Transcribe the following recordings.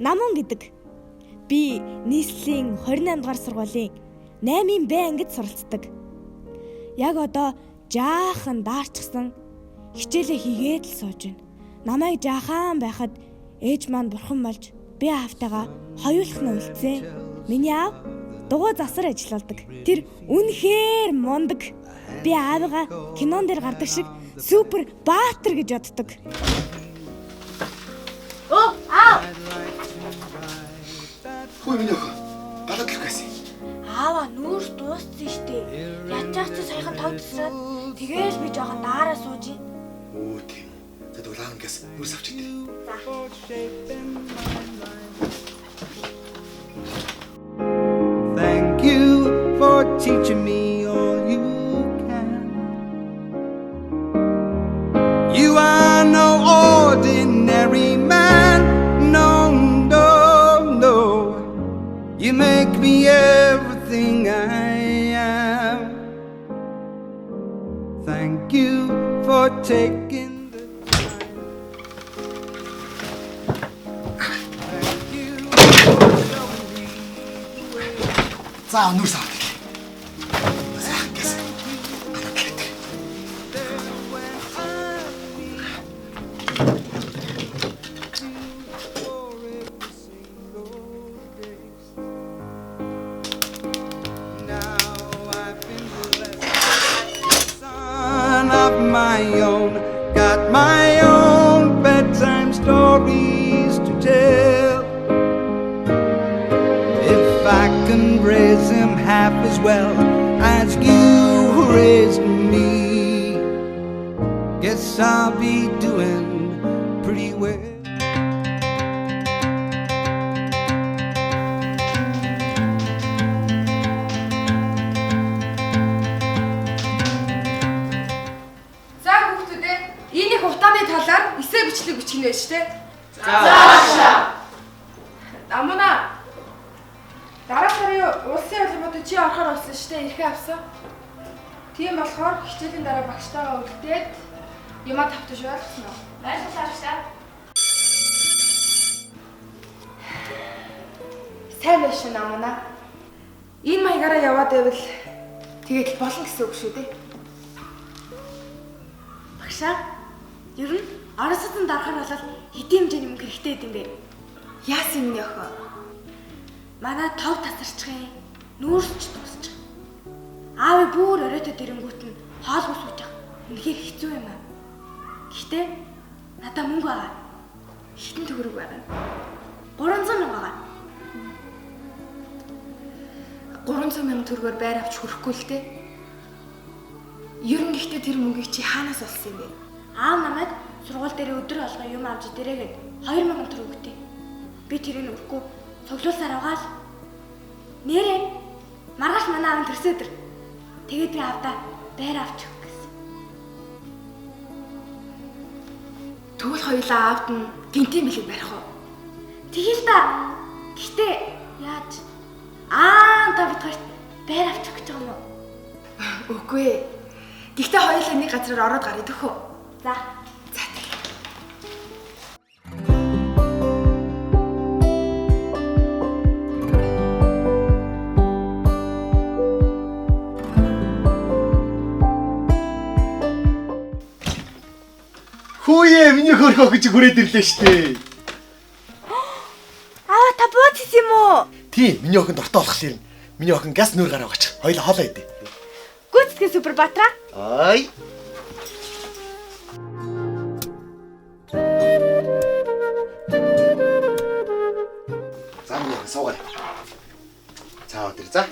Намун гэдэг. Би нийслэлийн 28 дугаар сургуулийн 8-ын Б ангид суралцдаг. Яг одоо жаахан даарчсан хичээлээ хийгээд л сууж байна. Намайг жаахан байхад ээж маань бурхан болж би аавтайгаа хоёулах нь үлдсэн. Миний аав дугуй засар ажилладаг. Тэр үнэхээр мундаг. Би аавыгаа кинон дээр гардаг шиг супер баатар гэж боддог. Оо, аав! Хөөе миний охин. Балаад л байсан. Аава нүүр дууссан штэ. Ячаач саяхан тогтсоод тэгээл би жоохон даараа сууж ийн. Оо тийм. За дулаангаас нүрс авч идэв. Thank you for teaching me all you can. You are no ordinary man. No, no, no. You make me everything I am. Thank you for taking the time. Thank you for showing me the way. За нүрс аваад ирлээ. За гэс. Балаад л идэв. My own, got my own bedtime stories to tell. If I can raise him half as well as you raised me, guess I'll be doing pretty well. Утааны талаар эсээ бичлэг бичих нэ штэ. Заашаа. Амуна. Дараа сарын улсын олимпиадад чи орохоор болсон штэ. Эрхээ авсан. Тийм болохоор хичээлийн дараа багштайгаа өлдөөд юмаа тавтаж ойлгосон уу? Баярлалаа штэ. Сайн байна шүү Амуна. Энэ маягаараа яваад байвал тэгээд болно гэсэн үг шүү дээ. Багшаа ер нь оросдон дарахаар болол хэдийн хэмжээний мөнгө хэрэгтэй гэдэм бэ? Яасан миний охин? Манай тог тасарчхын нүүрсч дуусчих. Аавь бүр оройтой дэрэнгүүт нь хоолгүй сууж байгаа. Үнэхээр хэцүү юм аа. Гэхдээ надаа мөнгө байгаа. Хитэн төгрөг байгаа. 300 мянга байгаа. 300 мянган төгрөгөөр байр авч хүрэхгүй л дээ. Ер нь гэхдээ тэр мөнгийг чи хаанаас олсон юм бэ? Аав намайг сургууль дээр өдөр болгоо юм авч идэрээгээд 2000 төгрөг өгдөө. Би тэрийг өрөхгүй цуглуулсаар байгаа л. Нэрээ маргааш манай аав төрсөн өдөр. Тэгээд би аавдаа байр авч өгөх гэсэн. Тэгвэл хоёулаа аавд нь гинтийн бэлэг барих уу? Тэгэл та. Гэхдээ яаж? Та бид хоёрт байр авч өгөх гэж байгаа юм уу? Үгүй ээ. Гэхдээ хоёулаа нэг газараар ороод гараад өгөх үү? За. За тэгээ. Хөөе миний хөрх охин чи хүрээд ирлээ штэ. Та бууц юм уу? Тийм миний охин дортой болох ширнэ. Миний охин газ нүр гараа огач. Хоёул хоолоо идэ. Гүцтгэн супер батра. Ай. За миний суугаар. За өдөр за.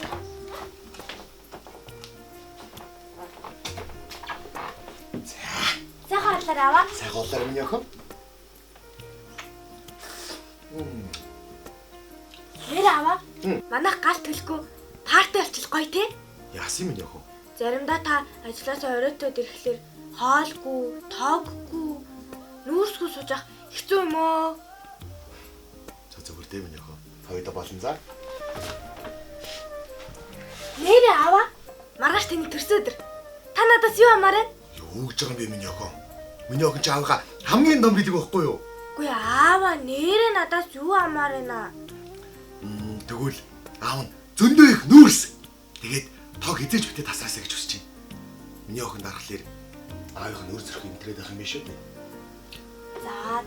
Сайхан хоолоор аваа. Сайхан хоолоор миний охин. Нэр аваа. Манайх гал төлөхгүй парти болчих гоё те. Яасан миний охин? Заримдаа та ажлаасаа оройтой ирэхлээр хоолгүй, тооггүй, нүүрсгүй сууж ах хэцүү юм оо. За зүгээр дээ миний охин. Хоёулаа болно за. Нэрээ аваа. Маргааш таны төрсөн өдөр. Та надаас юу амаарэ? Юу гэж байгаа юм бэ миний охин? Миний охин ч аавга хамгийн ном билег байхгүй юу? Үгүй аава нэрээ надаас юу амаар байна? Тэгвэл аав нь зөндөө их нүүрс. Тэгээд тог хизээж битээ тасраасаа гэж хүсэж байна. Миний охин дарахлаар аавынх нь өр зөрөх имтрээд байх юм биш үү? За.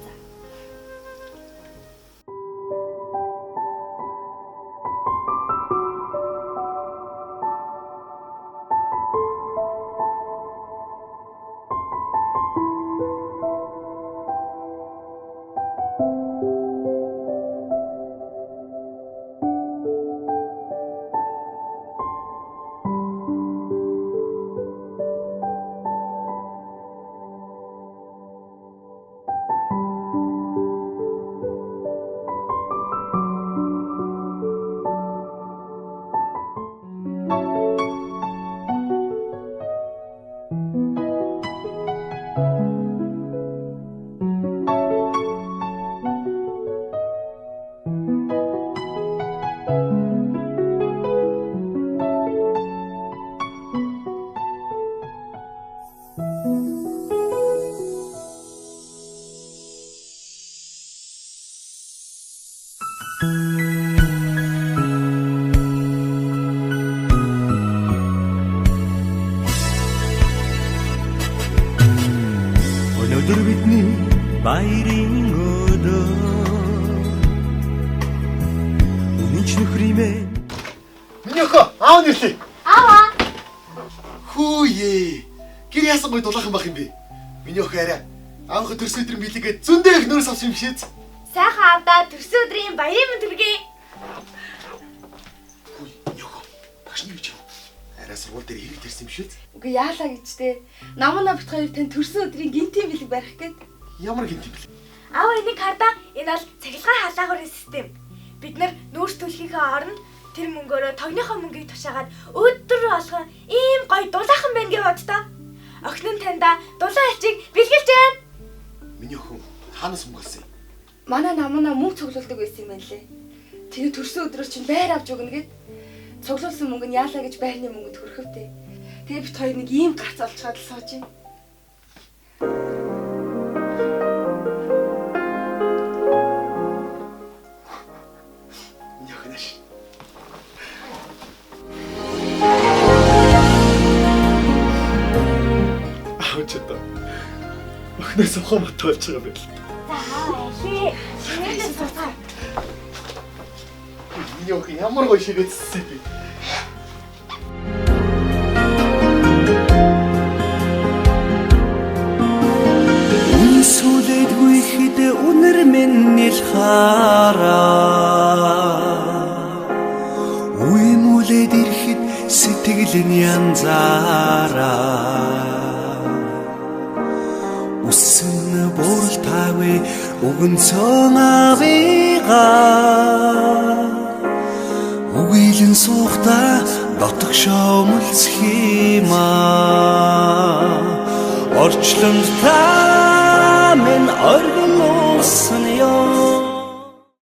Өнөөдөр бидний баярын өдөр. Үнэнч нөхриймээ. Миний охин аав нэрлээ. Аваа. Хүүе. Гэр яасан гой дулаахан бах юм бэ? Миний охин арай аавынхаа төрсөн өдрийн билегээ зөндөө их нөөс авсан юм шээз. Сайхан авдаа төрсөн өдрийн баярын мэнд хүргэе. Хүй, яах вэ? Багшны юу ч юм. Арай сургууль дээр хэрэг төрсэн юм шээз. Үгүй яалаа гэжтэй. Намаа бит хоёр тань төрсөн өдрийн гинтийн бэлэг барих гээд. Ямар гинт юм бэ? Аава энийг хардаа энэ бол цахилгаан халаагарын систем. Бид нар нүүрс төлөхийнхээ оронд тэр мөнгөөрөө тогныхоо мөнгийг тушаагаад өдөр болгон ийм гоё дулаахан байна гэж боддоо. Охин нь таньда дулаан альчийг бэлгэлж байна. Миний охин хаанаас мөнгө олсон юм? Манай намаа мөнгө цуглуулдаг байсан юм байна лээ. Тэгээ төрсөн өдрөөр чинь байр авч өгнө гэд цуглуулсан мөнгө нь яалаа гэж байрны мөнгөнд хөрөхөвтэй. Тэгээ бит хоёр нэг ийм гарц олцоод л сууж байна. Очтой. Охноос хомот болж байгаа байл. За ааваа шинээр суцаа. Миний охин ямар гоё шигээдсэн бэ? Сүлээдгүй хэд үнэр минь нэлхаараа. Уймулээд ирэхэд сэтгэл нь янзаараа. Үсэн буртавэ өгөнцөн авигаа. Үгийлэн суухта дотгошоо мөлцөх юм аа. Орчлонд та мен оргон уусан ёо.